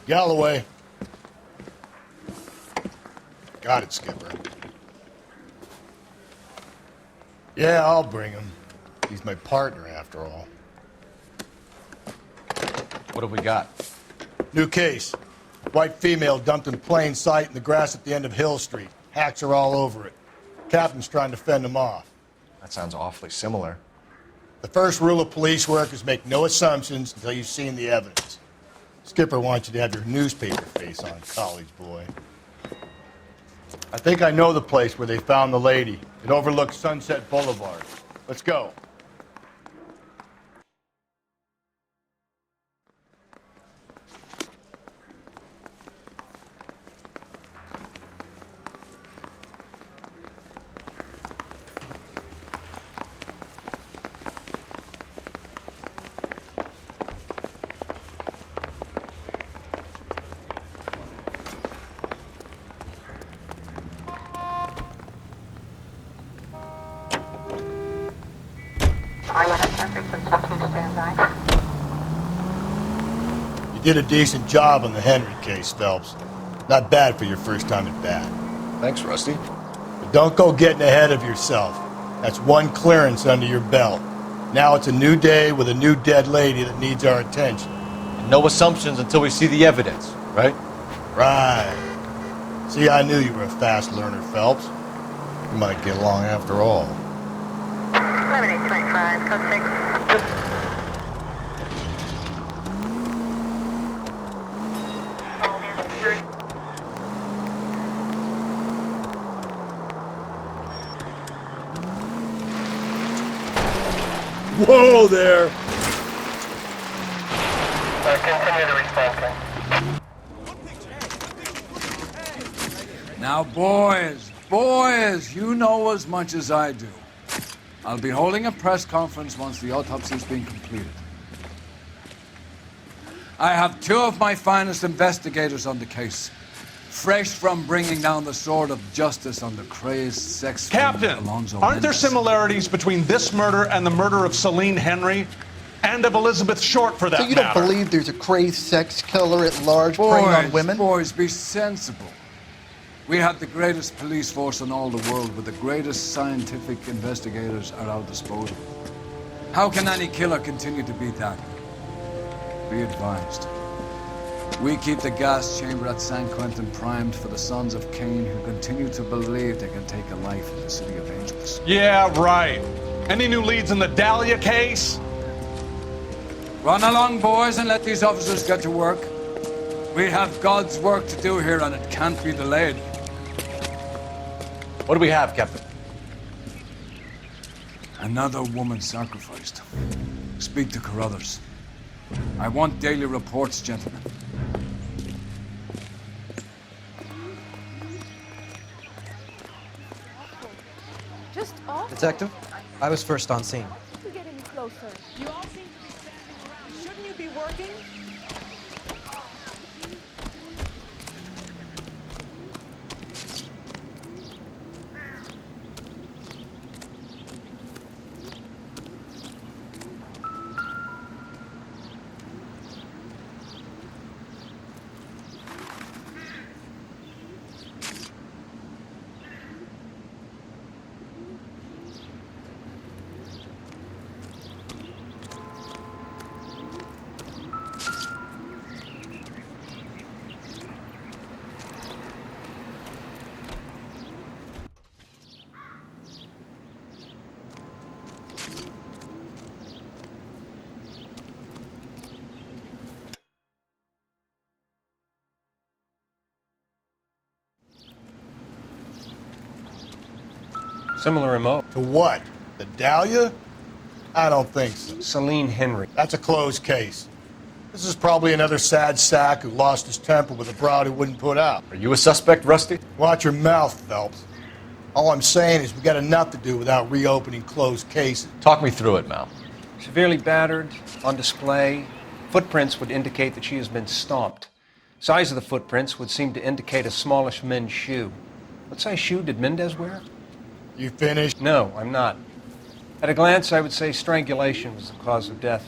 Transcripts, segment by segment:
Galloway. Got it, Skipper. Yeah, I'll bring him. He's my partner, after all. What have we got? New case. White female dumped in plain sight in the grass at the end of Hill Street. Hacks are all over it. Captain's trying to fend them off. That sounds awfully similar. The first rule of police work is make no assumptions until you've seen the evidence. Skipper wants you to have your newspaper face on, college boy. I think I know the place where they found the lady. It overlooks Sunset Boulevard. Let's go. You did a decent job on the Henry case, Phelps. Not bad for your first time at bat. Thanks, Rusty. But don't go getting ahead of yourself. That's one clearance under your belt. Now it's a new day with a new dead lady that needs our attention. And no assumptions until we see the evidence, right? Right. See, I knew you were a fast learner, Phelps. We might get along after all. 7825, code 6. Whoa there! Continue the response. Now, boys, you know as much as I do. I'll be holding a press conference once the autopsy's been completed. I have two of my finest investigators on the case, fresh from bringing down the sword of justice on the crazed sex Captain, Alonzo aren't there Mendez. similarities between this murder and the murder of Celine Henry? And of Elizabeth Short, for that So you don't matter? believe there's a crazed sex killer at large preying on women? Boys, be sensible. We have the greatest police force in all the world with the greatest scientific investigators at our disposal. How can any killer continue to be that? Be advised. We keep the gas chamber at San Quentin primed for the sons of Cain who continue to believe they can take a life in the City of Angels. Yeah, right. Any new leads in the Dahlia case? Run along, boys, and let these officers get to work. We have God's work to do here, and it can't be delayed. What do we have, Captain? Another woman sacrificed. Speak to Carruthers. I want daily reports, gentlemen. Just awful. Detective, I was first on scene. You get any closer. You all seem to be standing around. Shouldn't you be working? Similar MO. To what? The Dahlia? I don't think so. Celine Henry. That's a closed case. This is probably another sad sack who lost his temper with a broad who wouldn't put out. Are you a suspect, Rusty? Watch your mouth, Phelps. All I'm saying is we got enough to do without reopening closed cases. Talk me through it, Mal. Severely battered, on display. Footprints would indicate that she has been stomped. Size of the footprints would seem to indicate a smallish men's shoe. What size shoe did Mendez wear? You finished? No, I'm not. At a glance, I would say strangulation was the cause of death.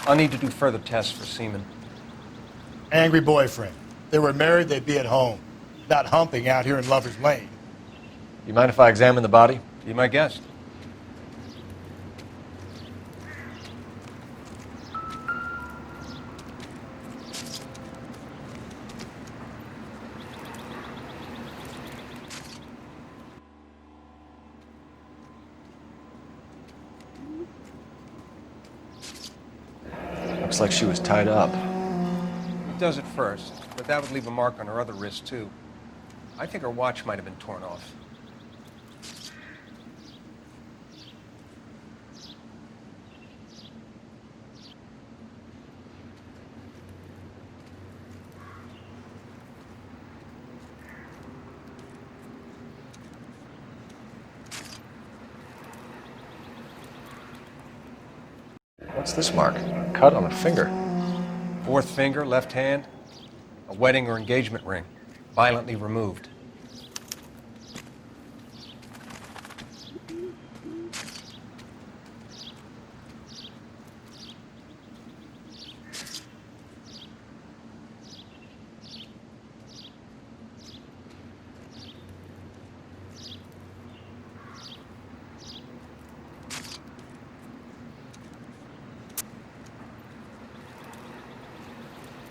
I'll need to do further tests for semen. Angry boyfriend. If they were married, they'd be at home, not humping out here in Lover's Lane. You mind if I examine the body? Be my guest. Looks like she was tied up. He does it first, but that would leave a mark on her other wrist, too. I think her watch might have been torn off. What's this mark? Cut on a finger. Fourth finger, left hand, a wedding or engagement ring, violently removed.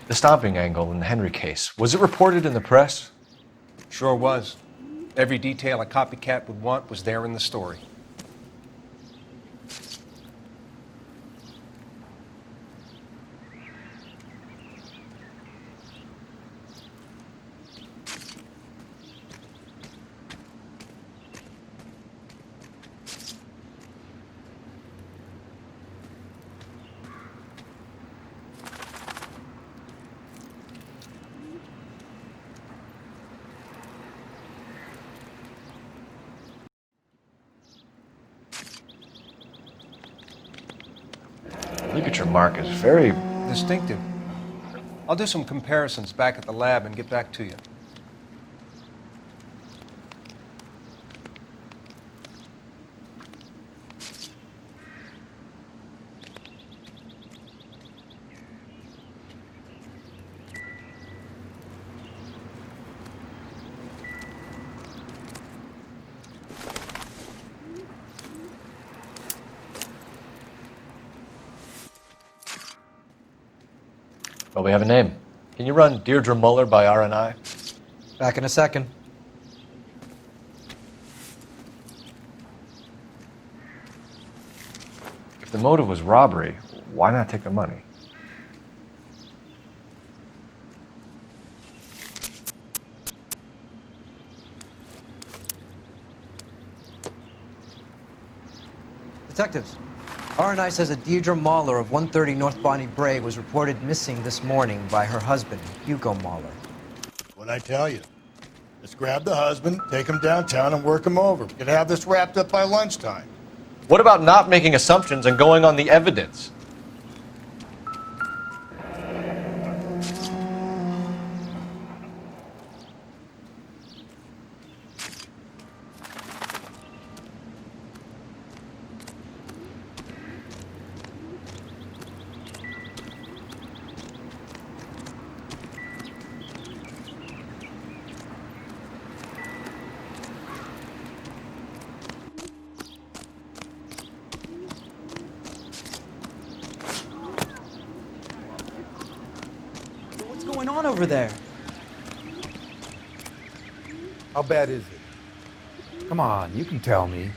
The stomping angle in the Henry case, was it reported in the press? Sure was. Every detail a copycat would want was there in the story. Ligature mark is very... Distinctive. I'll do some comparisons back at the lab and get back to you. Well, we have a name. Can you run Deirdre Muller by RNI? Back in a second. If the motive was robbery, why not take the money? Detectives, RNI says that Deirdre Mahler of 130 North Bonnie Brae was reported missing this morning by her husband, Hugo Mahler. What'd I tell you? Let's grab the husband, take him downtown, and work him over. We could have this wrapped up by lunchtime. What about not making assumptions and going on the evidence? What's going on over there? How bad is it? Come on, you can tell me.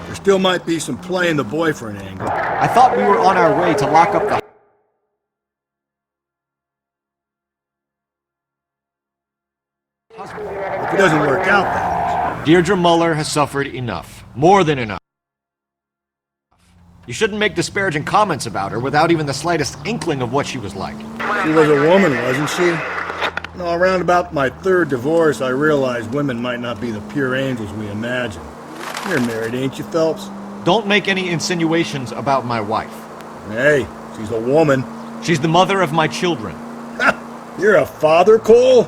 There still might be some play in the boyfriend angle. I thought we were on our way to lock up the... If it doesn't work out, that is. Deirdre Muller has suffered enough. More than enough. You shouldn't make disparaging comments about her without even the slightest inkling of what she was like. She was a woman, wasn't she? No, around about my third divorce, I realized women might not be the pure angels we imagine. You're married, ain't you, Phelps? Don't make any insinuations about my wife. Hey, she's a woman. She's the mother of my children. You're a father, Cole?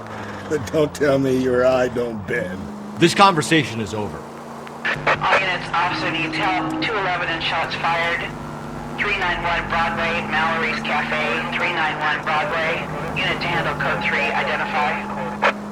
But don't tell me your eye don't bend. This conversation is over. All units, officer detail, 211 and shots fired. 391 Broadway, Mallory's Cafe, 391 Broadway. Unit to handle code 3, identify.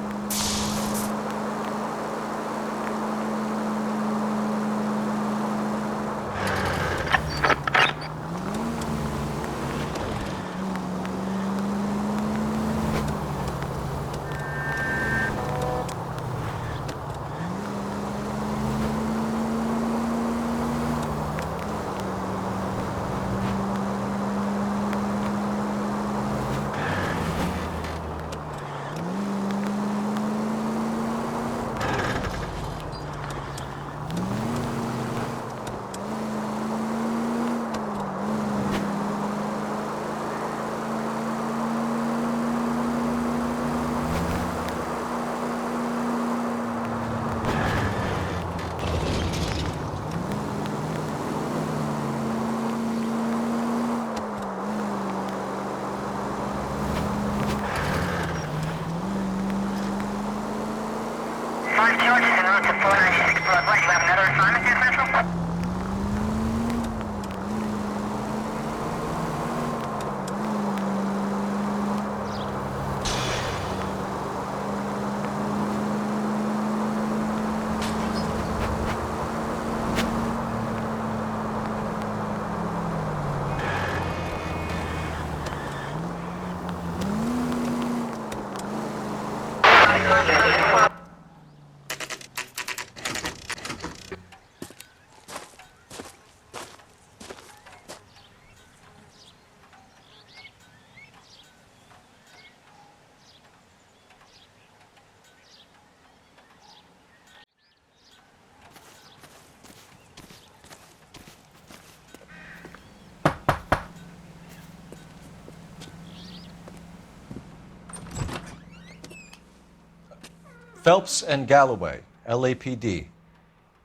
Phelps and Galloway, LAPD.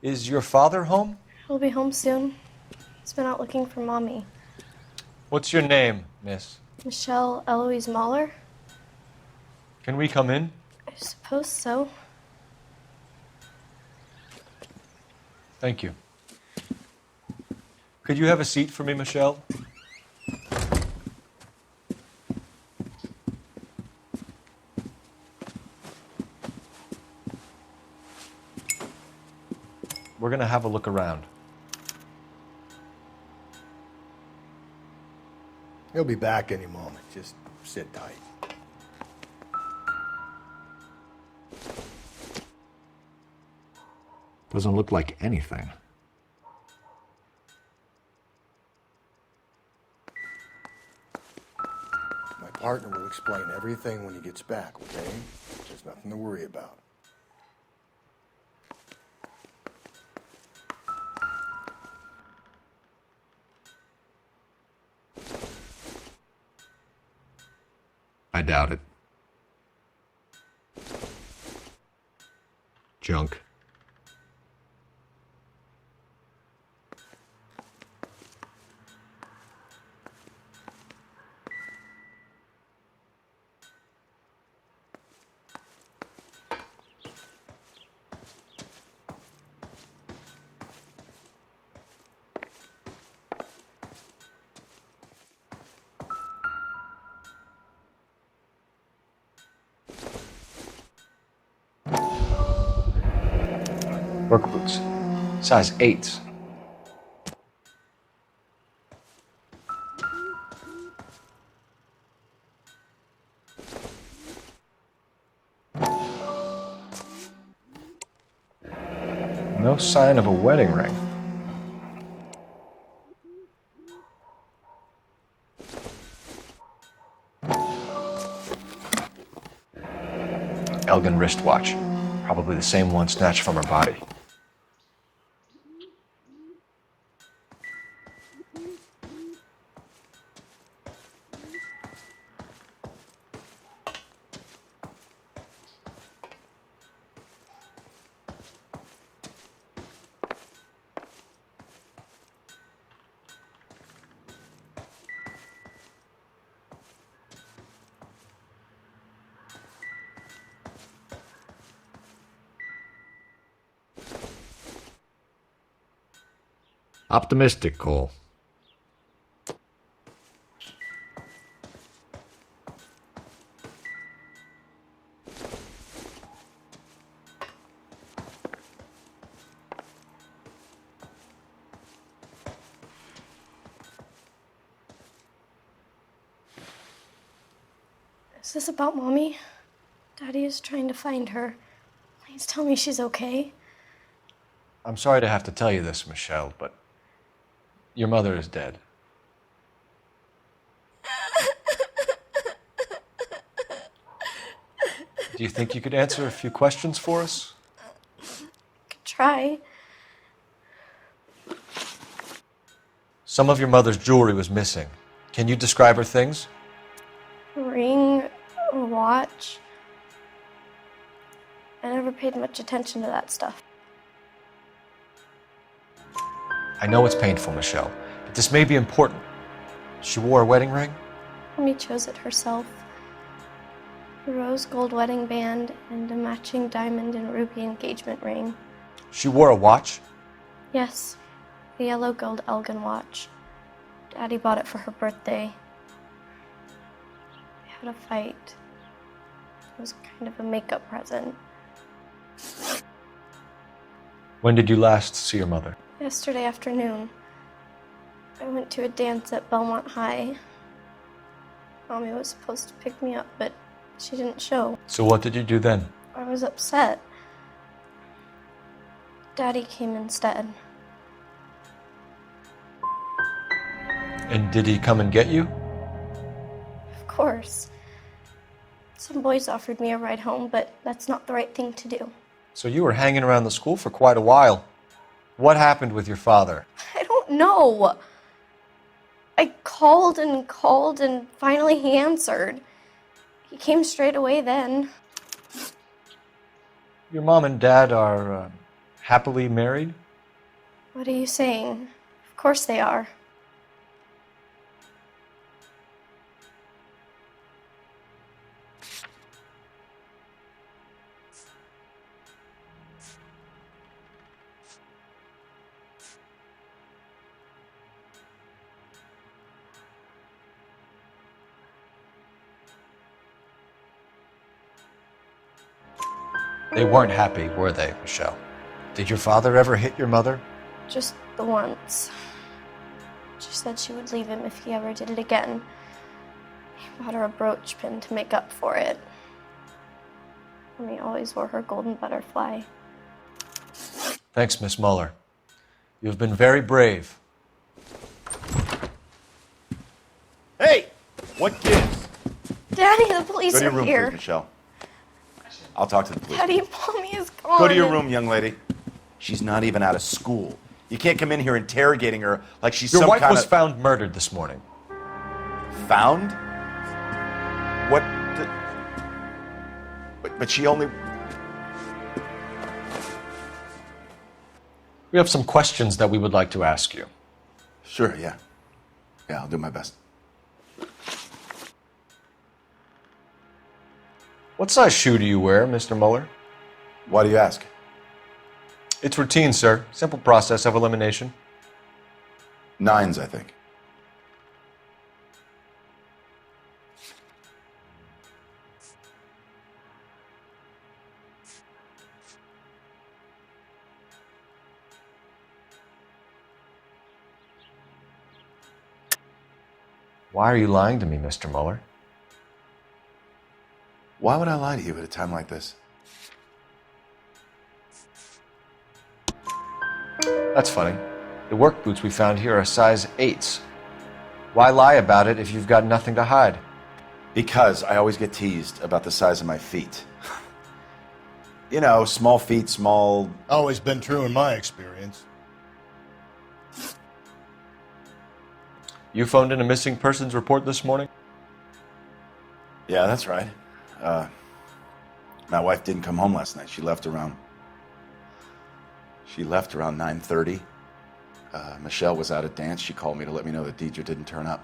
Is your father home? He'll be home soon. He's been out looking for Mommy. What's your name, miss? Michelle Eloise Mahler? Can we come in? I suppose so. Thank you. Could you have a seat for me, Michelle? We're gonna have a look around. He'll be back any moment. Just sit tight. Doesn't look like anything. My partner will explain everything when he gets back, okay? There's nothing to worry about. I doubt it. Junk. Work boots. Size 8s. No sign of a wedding ring. Elgin wristwatch. Probably the same one snatched from her body. Optimistic, Cole. Is this about Mommy? Daddy is trying to find her. Please tell me she's okay. I'm sorry to have to tell you this, Michelle, but your mother is dead. Do you think you could answer a few questions for us? Could try. Some of your mother's jewelry was missing. Can you describe her things? A ring, a watch. I never paid much attention to that stuff. I know it's painful, Michelle, but this may be important. She wore a wedding ring? Mommy chose it herself. A rose gold wedding band and a matching diamond and ruby engagement ring. She wore a watch? Yes, a yellow gold Elgin watch. Daddy bought it for her birthday. We had a fight. It was kind of a makeup present. When did you last see your mother? Yesterday afternoon, I went to a dance at Belmont High. Mommy was supposed to pick me up, but she didn't show. So what did you do then? I was upset. Daddy came instead. And did he come and get you? Of course. Some boys offered me a ride home, but that's not the right thing to do. So you were hanging around the school for quite a while. What happened with your father? I don't know. I called and finally he answered. He came straight away then. Your mom and dad are happily married? What are you saying? Of course they are. They weren't happy, were they, Michelle? Did your father ever hit your mother? Just the once. She said she would leave him if he ever did it again. He bought her a brooch pin to make up for it. Mommy always wore her golden butterfly. Thanks, Miss Muller. You've been very brave. Hey! What gives? Daddy, the police Go to your are room, here. please, Michelle. I'll talk to the police. Daddy, Mommy is gone. Go to your room, young lady. She's not even out of school. You can't come in here interrogating her like she's Your some wife kind was of... found murdered this morning. Found? What? But she only... We have some questions that we would like to ask you. Sure, yeah. Yeah, I'll do my best. What size shoe do you wear, Mr. Muller? Why do you ask? It's routine, sir. Simple process of elimination. 9s, I think. Why are you lying to me, Mr. Muller? Why would I lie to you at a time like this? That's funny. The work boots we found here are size 8s. Why lie about it if you've got nothing to hide? Because I always get teased about the size of my feet. You know, small feet, small... Always been true in my experience. You phoned in a missing persons report this morning? Yeah, that's right. My wife didn't come home last night. She left around 9:30. Michelle was out at dance. She called me to let me know that Deidre didn't turn up.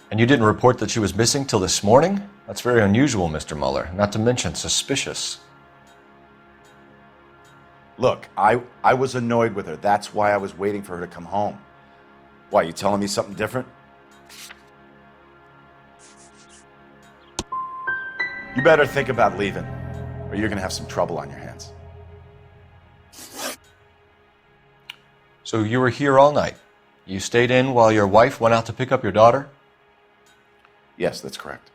And you didn't report that she was missing till this morning? That's very unusual, Mr. Mueller, not to mention suspicious. Look, I was annoyed with her. That's why I was waiting for her to come home. Why, you telling me something different? You better think about leaving, or you're gonna have some trouble on your hands. So you were here all night? You stayed in while your wife went out to pick up your daughter? Yes, that's correct.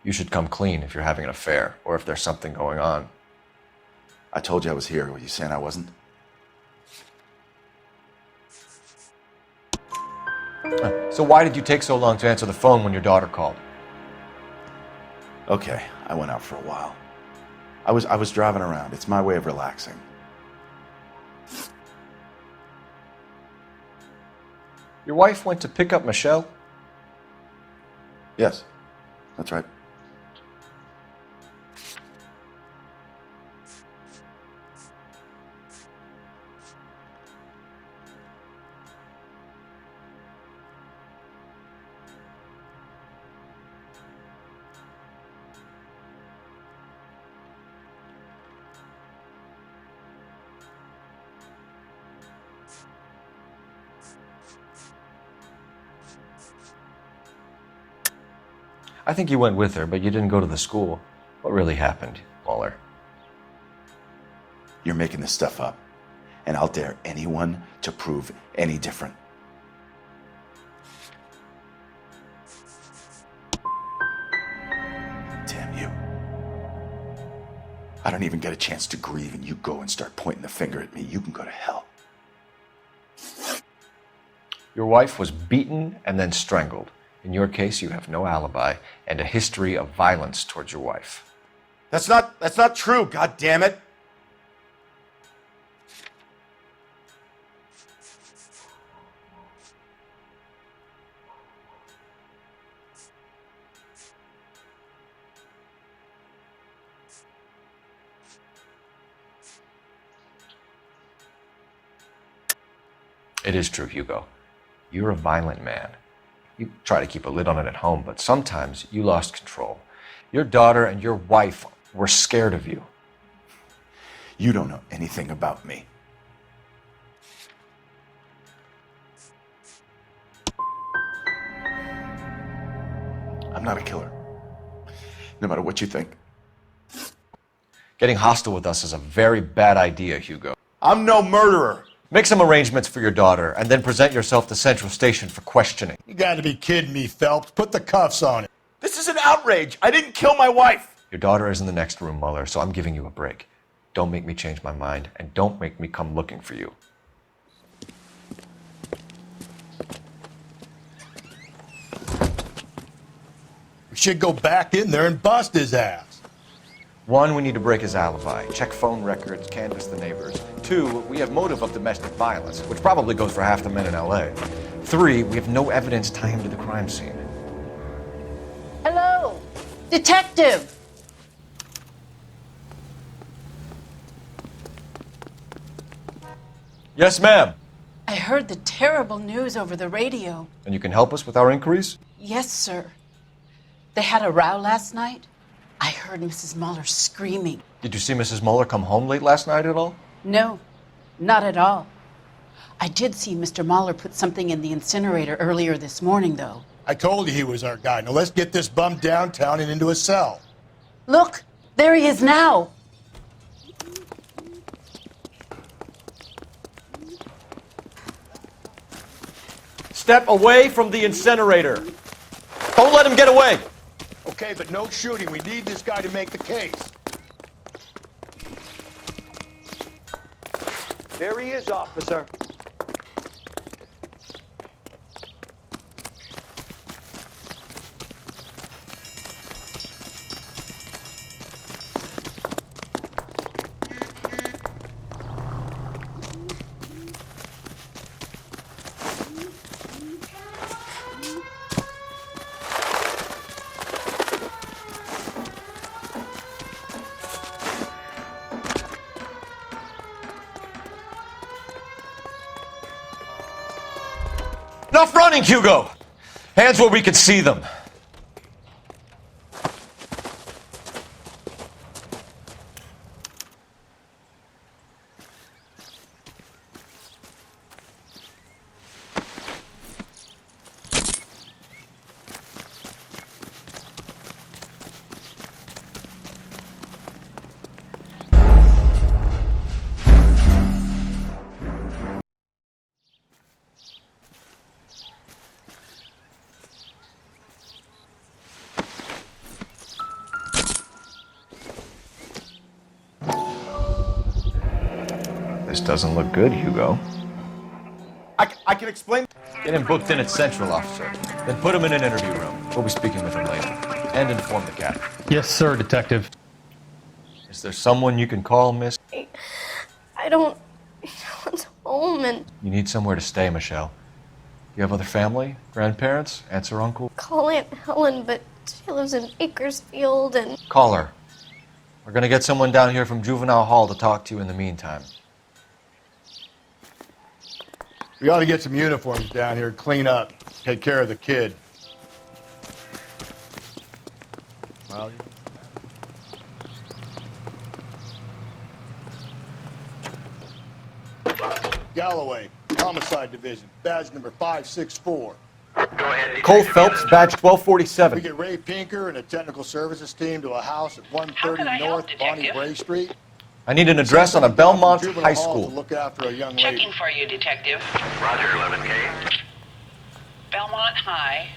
You should come clean if you're having an affair, or if there's something going on. I told you I was here. Were you saying I wasn't? So why did you take so long to answer the phone when your daughter called? Okay, I went out for a while. I was driving around. It's my way of relaxing. Your wife went to pick up Michelle? Yes, that's right. I think you went with her, but you didn't go to the school. What really happened, Mueller? You're making this stuff up, and I'll dare anyone to prove any different. Damn you. I don't even get a chance to grieve, and you go and start pointing the finger at me. You can go to hell. Your wife was beaten and then strangled. In your case, you have no alibi and a history of violence towards your wife. That's not true, God damn it. It is true, Hugo. You're a violent man. You try to keep a lid on it at home, but sometimes you lost control. Your daughter and your wife were scared of you. You don't know anything about me. I'm not a killer. No matter what you think. Getting hostile with us is a very bad idea, Hugo. I'm no murderer. Make some arrangements for your daughter, and then present yourself to Central Station for questioning. You gotta be kidding me, Phelps. Put the cuffs on it. This is an outrage. I didn't kill my wife. Your daughter is in the next room, Mueller, so I'm giving you a break. Don't make me change my mind, and don't make me come looking for you. We should go back in there and bust his ass. 1, we need to break his alibi. Check phone records, canvass the neighbors. 2, we have motive of domestic violence, which probably goes for half the men in LA. 3, we have no evidence tying him to the crime scene. Hello, detective. Yes, ma'am. I heard the terrible news over the radio. And you can help us with our inquiries? Yes, sir. They had a row last night. I heard Mrs. Mueller screaming. Did you see Mrs. Mueller come home late last night at all? No, not at all. I did see Mr. Mueller put something in the incinerator earlier this morning, though. I told you he was our guy. Now let's get this bum downtown and into a cell. Look, there he is now. Step away from the incinerator. Don't let him get away. Okay, but no shooting. We need this guy to make the case. There he is, officer. Enough running, Hugo! Hands where we can see them. This doesn't look good, Hugo. I can explain. Get him booked in at Central, officer. Then put him in an interview room. We'll be speaking with him later. And inform the captain. Yes, sir, Detective. Is there someone you can call, miss? I don't. No one's home, and You need somewhere to stay, Michelle. You have other family? Grandparents? Aunts or uncle? call Aunt Helen, but she lives in Bakersfield, and Call her. We're gonna get someone down here from Juvenile Hall to talk to you in the meantime. We ought to get some uniforms down here, clean up, take care of the kid. Well, Galloway, Homicide Division, badge number 564. Cole Phelps, badge 1247. We get Ray Pinker and a technical services team to a house at 130 can I help, North Bonnie Detective? Bray Street. I need an address on a Belmont Juvenile High Hall School. to look after a young lady. Checking for you, Detective. Roger, 11K. Belmont High,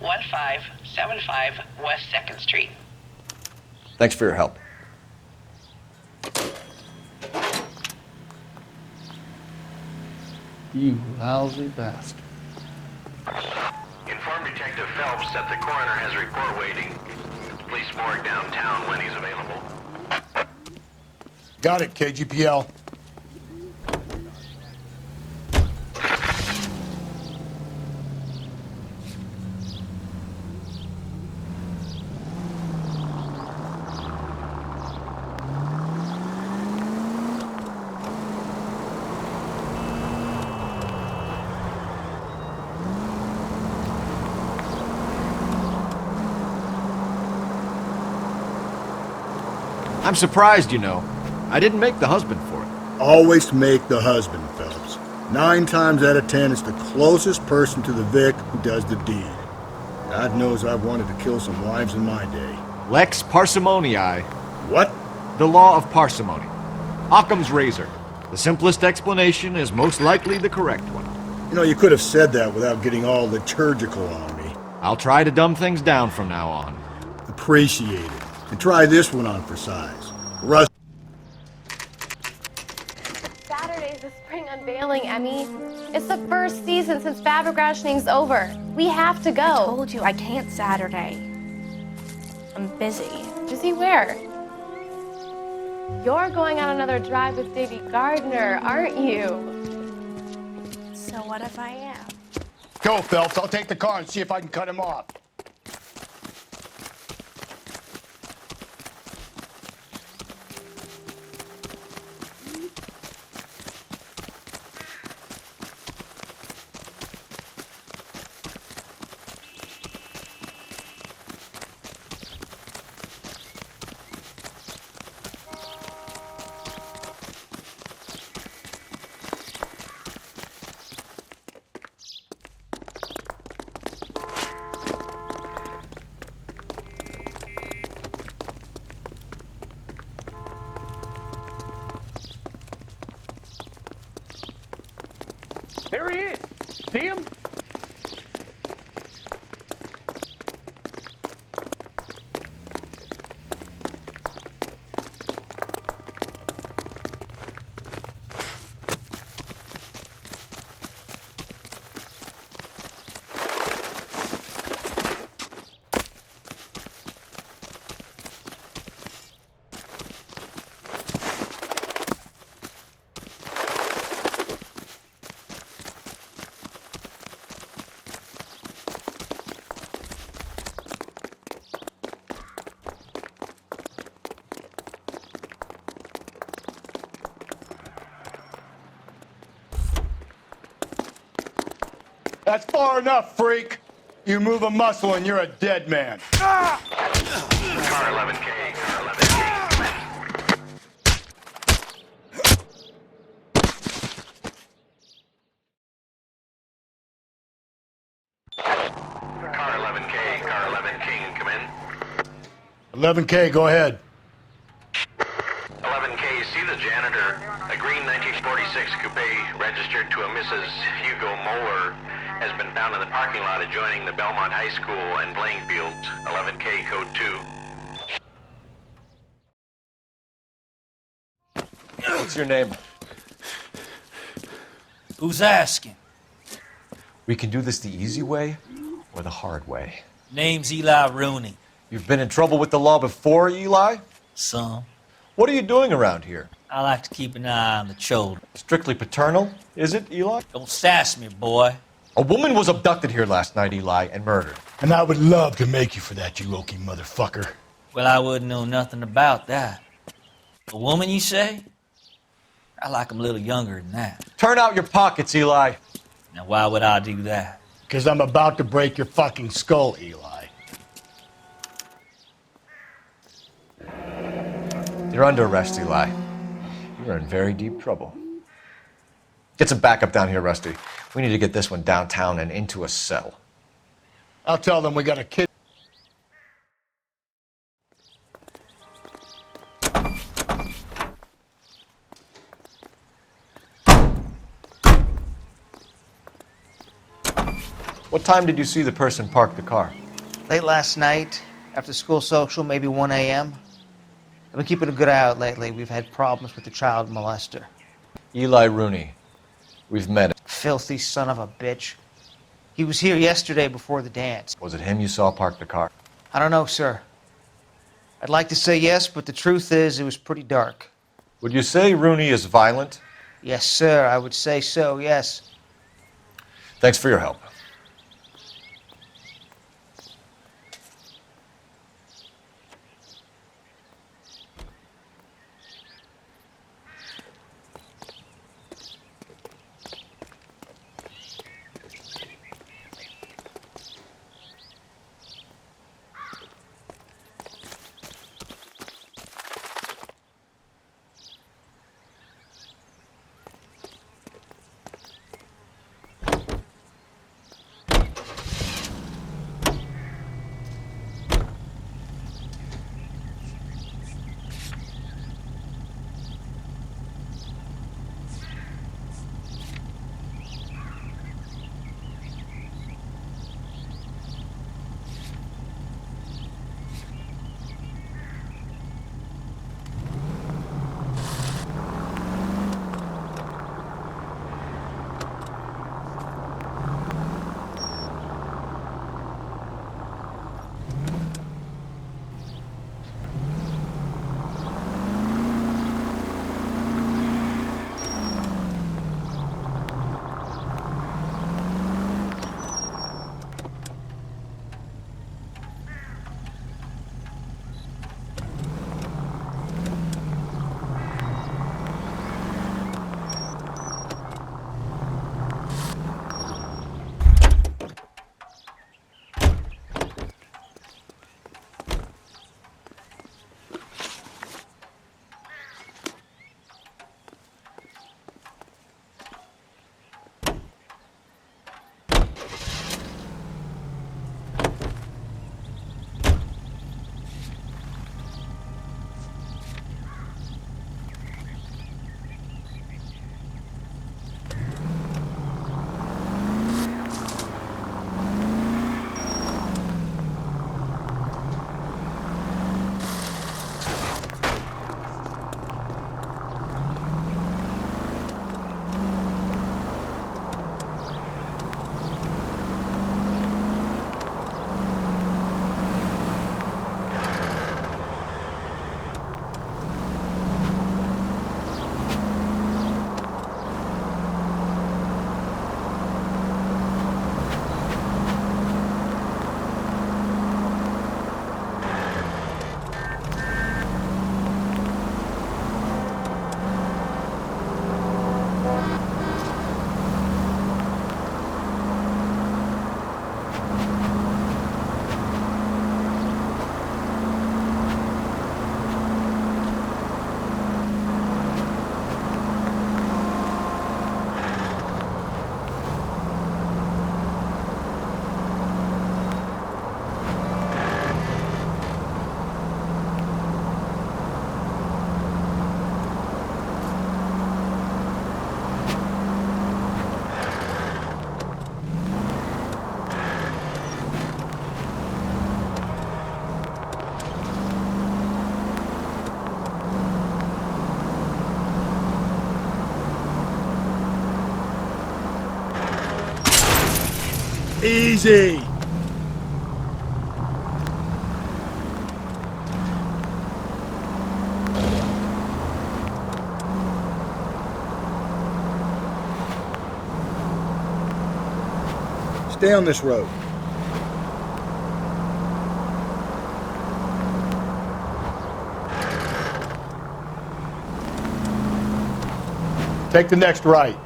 1575 West 2nd Street. Thanks for your help. You lousy bastard. Inform Detective Phelps that the coroner has a report waiting. Police morgue downtown when he's available. Got it, KGPL. I'm surprised, you know. I didn't make the husband for it. Always make the husband, Phelps. 9 times out of 10, it's the closest person to the Vic who does the deed. God knows I've wanted to kill some wives in my day. Lex parsimoniae. What? The law of parsimony. Occam's razor. The simplest explanation is most likely the correct one. You know, you could have said that without getting all liturgical on me. I'll try to dumb things down from now on. Appreciate it. And try this one on for size. Russ. Saturday's the spring unveiling, Emmy. It's the first season since fabric rationing's over. We have to go. I told you I can't Saturday. I'm busy. Busy where? You're going on another drive with Davy Gardner, aren't you? So what if I am? Go, Phelps. I'll take the car and see if I can cut him off. There he is. See him? That's far enough, freak. You move a muscle and you're a dead man. Car 11K, car 11K. Car 11K, car 11K, come in. 11K, go ahead. 11K, see the janitor. A green 1946 coupe registered to a Mrs. Hugo Moeller has been found in the parking lot adjoining the Belmont High School and playing fields. 11K, code 2. What's your name? Who's asking? We can do this the easy way or the hard way. Name's Eli Rooney. You've been in trouble with the law before, Eli? Some. What are you doing around here? I like to keep an eye on the children. Strictly paternal, is it, Eli? Don't sass me, boy. A woman was abducted here last night, Eli, and murdered. And I would love to make you for that, you oaky motherfucker. Well, I wouldn't know nothing about that. A woman, you say? I like 'em a little younger than that. Turn out your pockets, Eli. Now, why would I do that? Because I'm about to break your fucking skull, Eli. You're under arrest, Eli. You're in very deep trouble. Get some backup down here, Rusty. We need to get this one downtown and into a cell. I'll tell them we got a kid. What time did you see the person park the car? Late last night, after school social, maybe 1 a.m. I've been keeping a good eye out lately. We've had problems with the child molester. Eli Rooney. We've met him. Filthy son of a bitch. He was here yesterday before the dance. Was it him you saw park the car? I don't know, sir. I'd like to say yes, but the truth is it was pretty dark. Would you say Rooney is violent? Yes, sir. I would say so, yes. Thanks for your help. Easy. Stay on this road. Take the next right.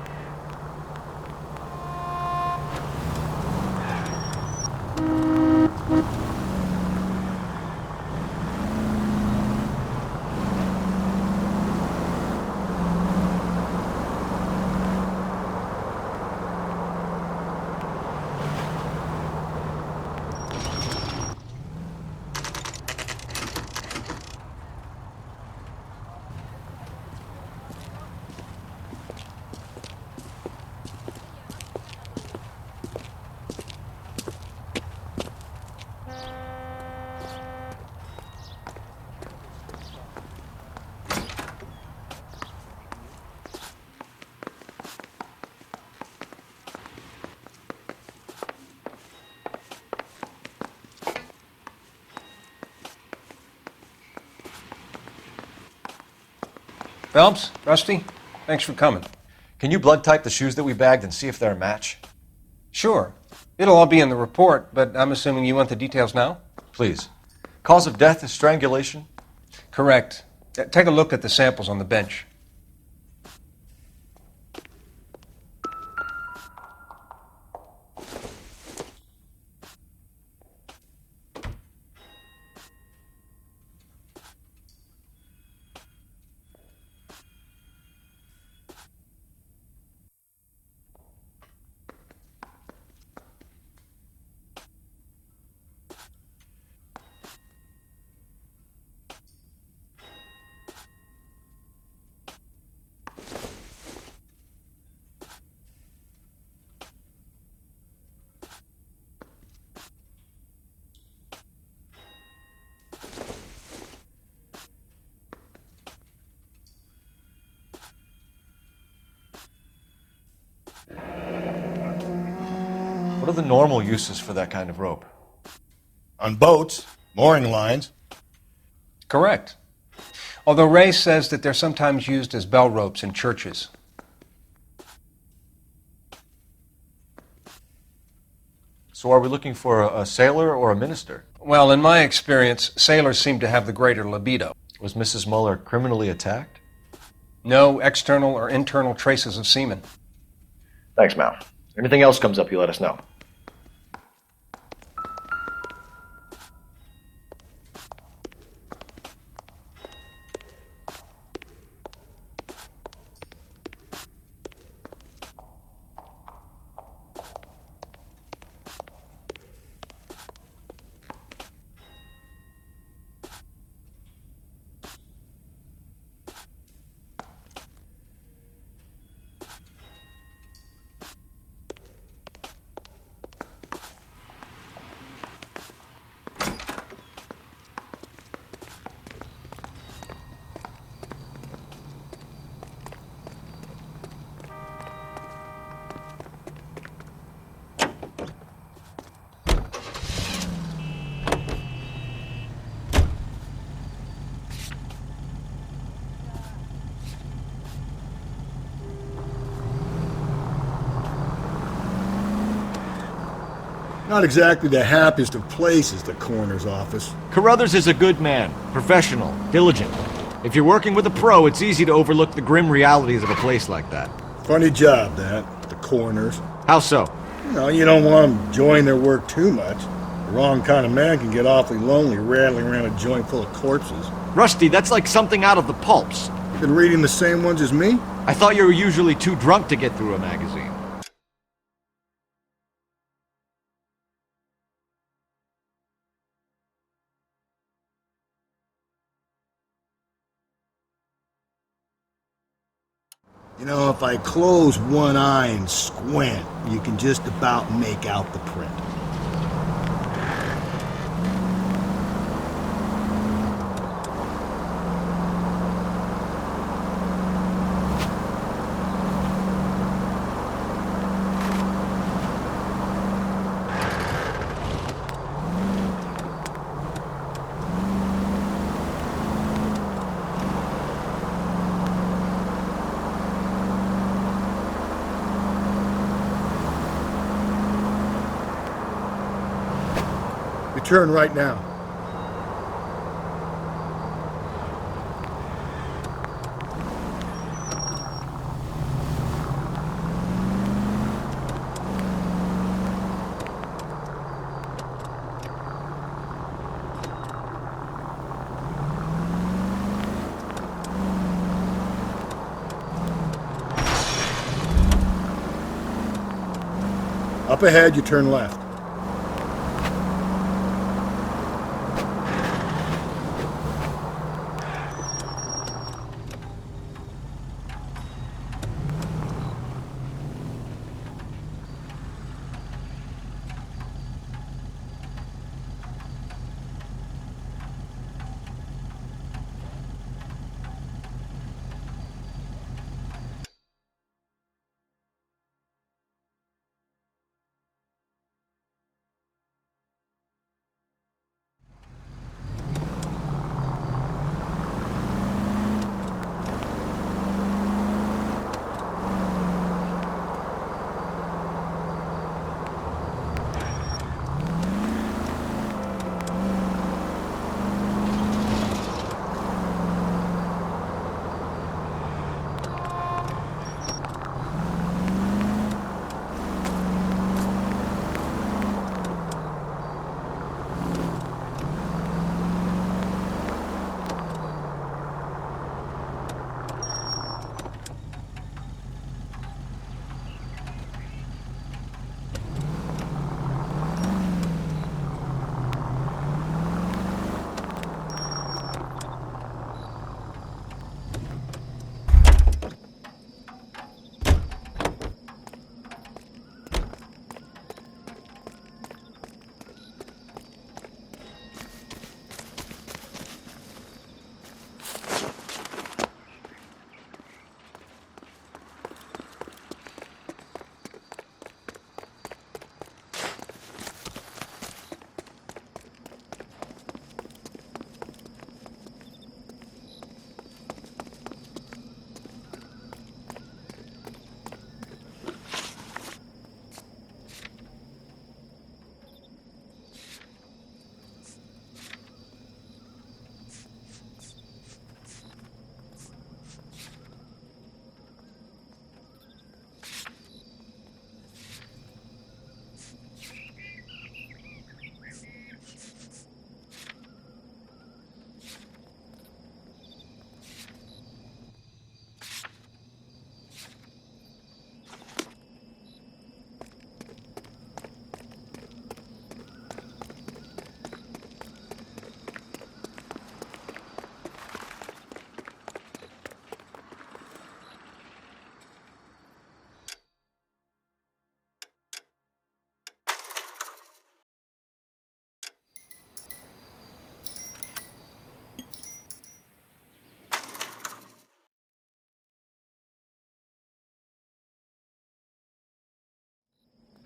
Phelps, Rusty, thanks for coming. Can you blood type the shoes that we bagged and see if they're a match? Sure. It'll all be in the report, but I'm assuming you want the details now? Please. Cause of death is strangulation? Correct. Take a look at the samples on the bench. What are the normal uses for that kind of rope? On boats, mooring lines. Correct. Although Ray says that they're sometimes used as bell ropes in churches. So are we looking for a sailor or a minister? Well, in my experience, sailors seem to have the greater libido. Was Mrs. Muller criminally attacked? No external or internal traces of semen. Thanks, Mal. Anything else comes up, you let us know. Not exactly the happiest of places, the coroner's office. Carruthers is a good man, professional, diligent. If you're working with a pro, it's easy to overlook the grim realities of a place like that. Funny job, that, the coroner's. How so? You don't want them enjoying their work too much. The wrong kind of man can get awfully lonely rattling around a joint full of corpses. Rusty, that's like something out of the pulps. You been reading the same ones as me? I thought you were usually too drunk to get through a magazine. If I close one eye and squint, you can just about make out the print. turn right now. Up ahead, you turn left.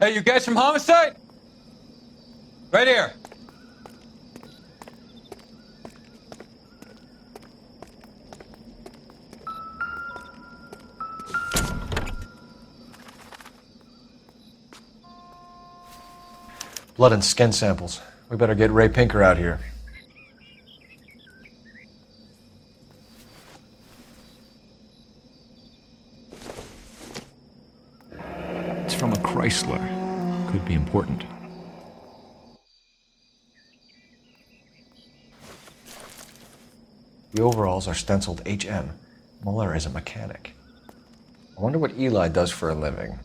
Hey, you guys from Homicide? Right here. Blood and skin samples. We better get Ray Pinker out here. It's from a Chrysler. Could be important. The overalls are stenciled HM. Muller is a mechanic. I wonder what Eli does for a living.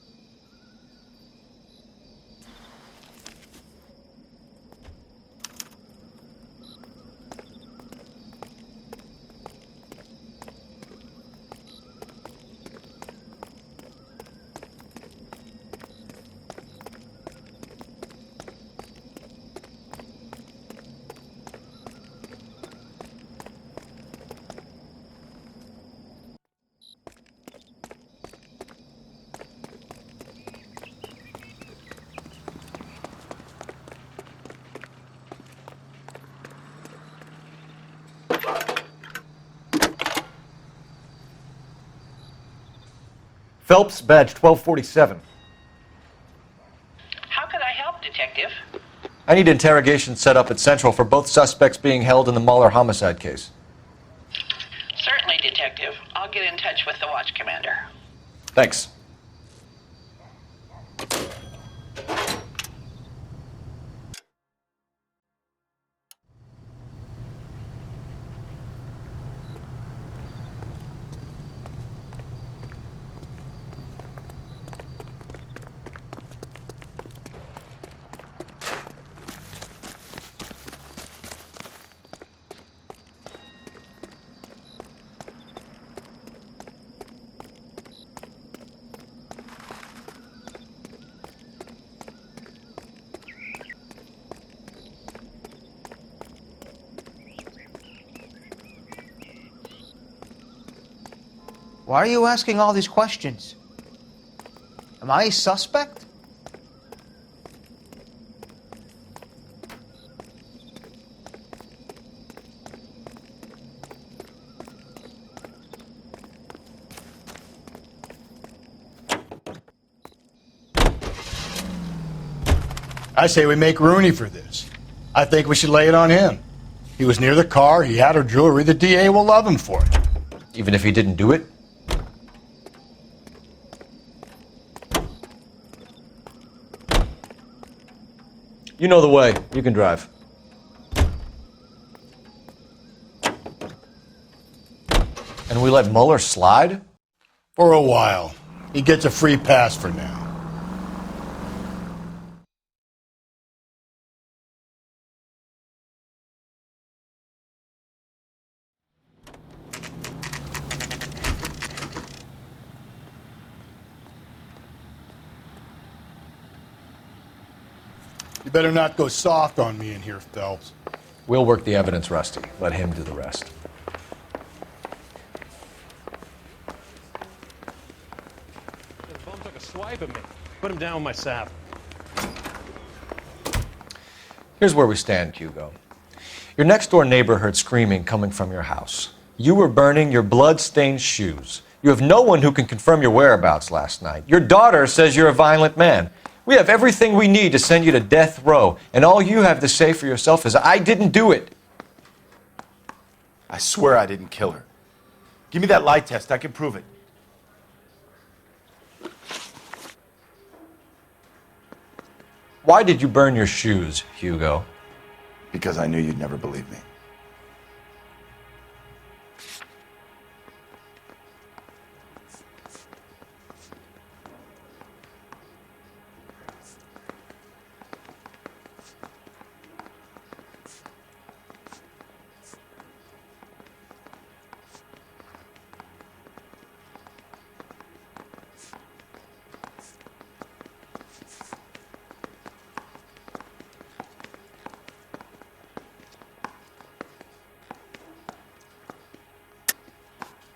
Phelps, badge 1247. How can I help, Detective? I need interrogation set up at Central for both suspects being held in the Muller homicide case. Certainly, Detective. I'll get in touch with the watch commander. Thanks. Why are you asking all these questions? Am I a suspect? I say we make Rooney for this. I think we should lay it on him. He was near the car, he had her jewelry, the DA will love him for it. Even if he didn't do it? You know the way. You can drive. And we let Muller slide? For a while. He gets a free pass for now. You better not go soft on me in here, Phelps. We'll work the evidence, Rusty. Let him do the rest. The bum took a swipe at me. Put him down with my sap. Here's where we stand, Hugo. Your next-door neighbor heard screaming coming from your house. You were burning your blood-stained shoes. You have no one who can confirm your whereabouts last night. Your daughter says you're a violent man. We have everything we need to send you to death row, and all you have to say for yourself is, I didn't do it. I swear I didn't kill her. Give me that lie test. I can prove it. Why did you burn your shoes, Hugo? Because I knew you'd never believe me.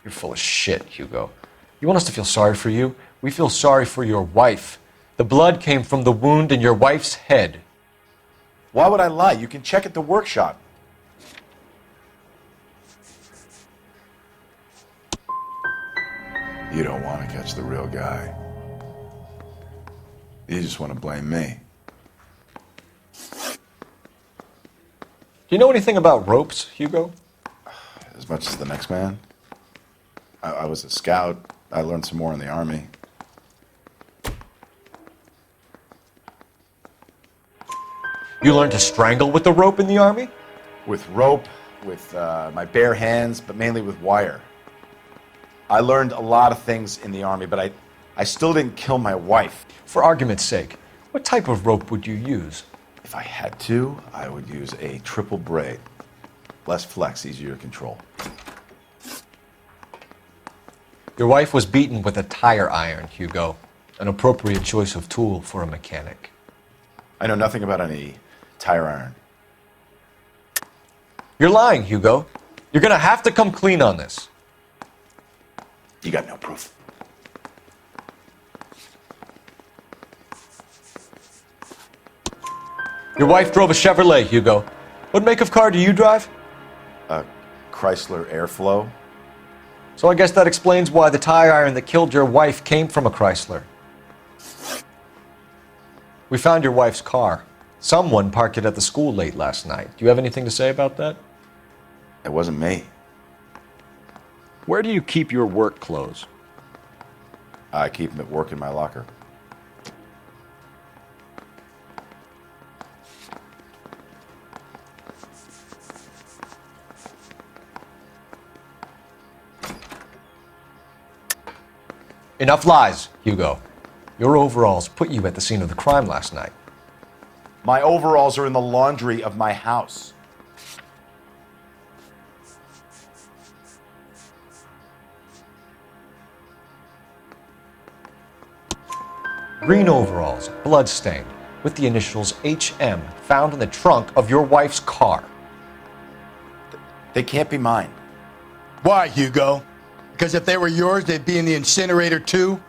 You're full of shit, Hugo. You want us to feel sorry for you? We feel sorry for your wife. The blood came from the wound in your wife's head. Why would I lie? You can check at the workshop. You don't want to catch the real guy. You just want to blame me. Do you know anything about ropes, Hugo? As much as the next man. I was a scout. I learned some more in the Army. You learned to strangle with the rope in the Army? With rope, with my bare hands, but mainly with wire. I learned a lot of things in the Army, but I still didn't kill my wife. For argument's sake, what type of rope would you use? If I had to, I would use a triple braid. Less flex, easier to control. Your wife was beaten with a tire iron, Hugo. An appropriate choice of tool for a mechanic. I know nothing about any tire iron. You're lying, Hugo. You're gonna have to come clean on this. You got no proof. Your wife drove a Chevrolet, Hugo. What make of car do you drive? A Chrysler Airflow. So I guess that explains why the tire iron that killed your wife came from a Chrysler. We found your wife's car. Someone parked it at the school late last night. Do you have anything to say about that? It wasn't me. Where do you keep your work clothes? I keep them at work in my locker. Enough lies, Hugo. Your overalls put you at the scene of the crime last night. My overalls are in the laundry of my house. Green overalls, bloodstained, with the initials HM found in the trunk of your wife's car. They can't be mine. Why, Hugo? Because if they were yours, they'd be in the incinerator too?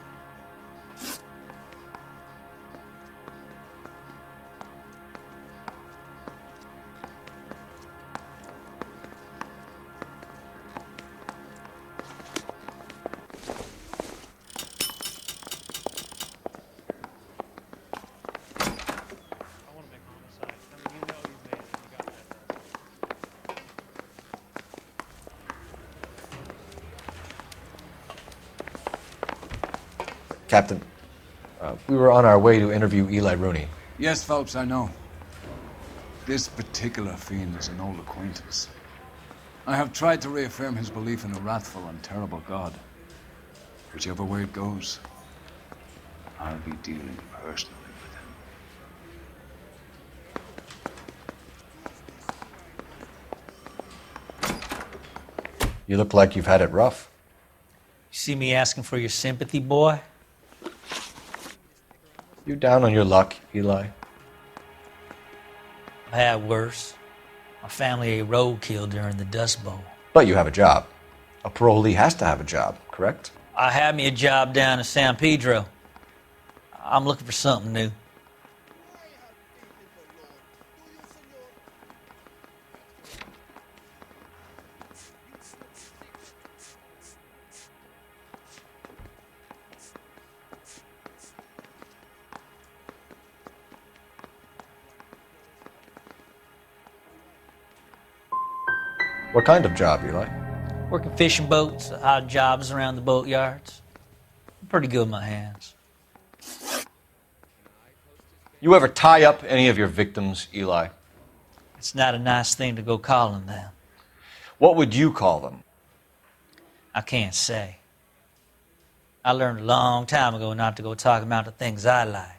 Captain, we were on our way to interview Eli Rooney. Yes, Phelps, I know. This particular fiend is an old acquaintance. I have tried to reaffirm his belief in a wrathful and terrible God. Whichever way it goes, I'll be dealing personally with him. You look like you've had it rough. You see me asking for your sympathy, boy? You down on your luck, Eli? I've had worse. My family ate roadkill during the Dust Bowl. But you have a job. A parolee has to have a job, correct? I had me a job down in San Pedro. I'm looking for something new. What kind of job, Eli? Working fishing boats, odd jobs around the boatyards. I'm pretty good with my hands. You ever tie up any of your victims, Eli? It's not a nice thing to go calling them. What would you call them? I can't say. I learned a long time ago not to go talking about the things I like.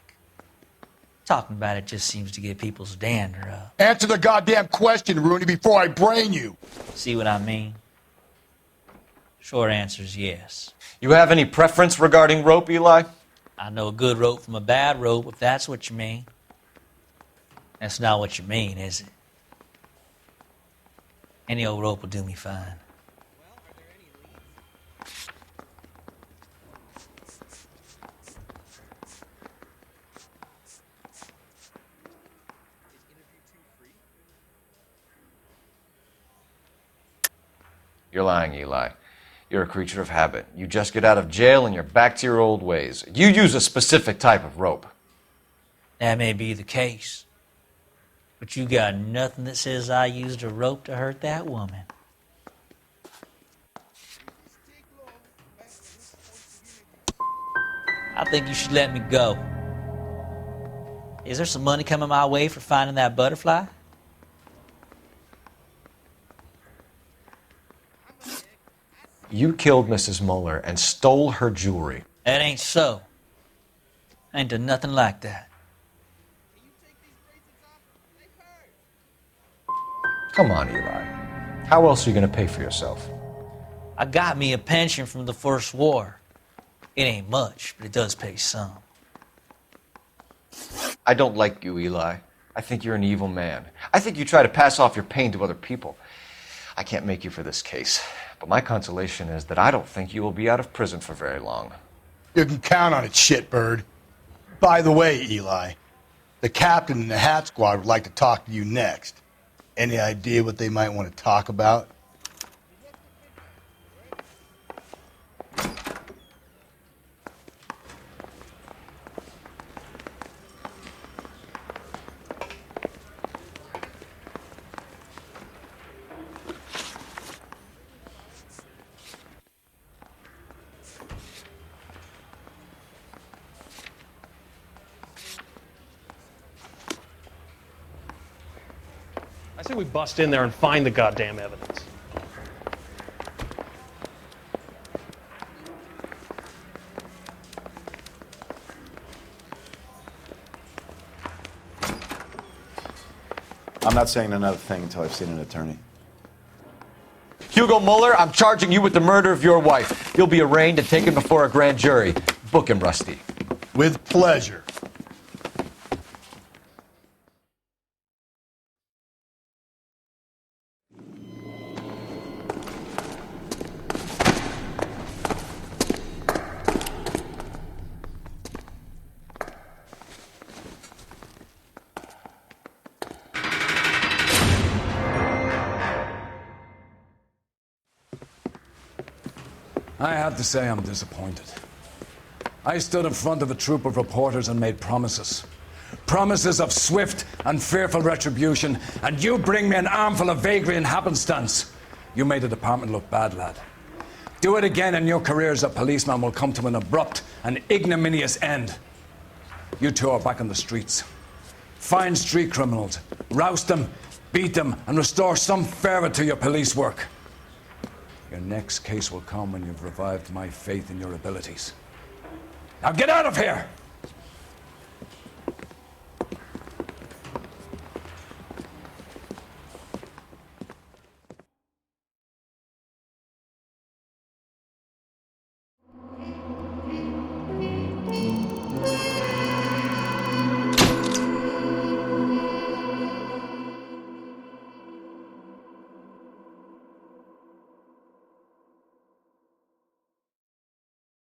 Talking about it just seems to get people's dander up. Answer the goddamn question, Rooney, before I brain you. See what I mean? Short answer is yes. You have any preference regarding rope, Eli? I know a good rope from a bad rope, if that's what you mean. That's not what you mean, is it? Any old rope will do me fine. You're lying, Eli. You're a creature of habit. You just get out of jail and you're back to your old ways. You use a specific type of rope. That may be the case. But you got nothing that says I used a rope to hurt that woman. I think you should let me go. Is there some money coming my way for finding that butterfly? You killed Mrs. Muller and stole her jewelry. That ain't so. I ain't done nothing like that. Come on, Eli. How else are you going to pay for yourself? I got me a pension from the First War. It ain't much, but it does pay some. I don't like you, Eli. I think you're an evil man. I think you try to pass off your pain to other people. I can't make you for this case, but my consolation is that I don't think you will be out of prison for very long. You can count on it, shitbird. By the way, Eli, the captain and the Hat Squad would like to talk to you next. Any idea what they might want to talk about? say we bust in there and find the goddamn evidence. I'm not saying another thing until I've seen an attorney. Hugo Mueller, I'm charging you with the murder of your wife. You'll be arraigned and taken before a grand jury. Book him, Rusty. With pleasure. I have to say I'm disappointed. I stood in front of a troop of reporters and made promises. Promises of swift and fearful retribution, and you bring me an armful of vagary and happenstance. You made the department look bad, lad. Do it again and your career as a policeman will come to an abrupt and ignominious end. You two are back on the streets. Find street criminals, roust them, beat them, and restore some fervor to your police work. Your next case will come when you've revived my faith in your abilities. Now get out of here!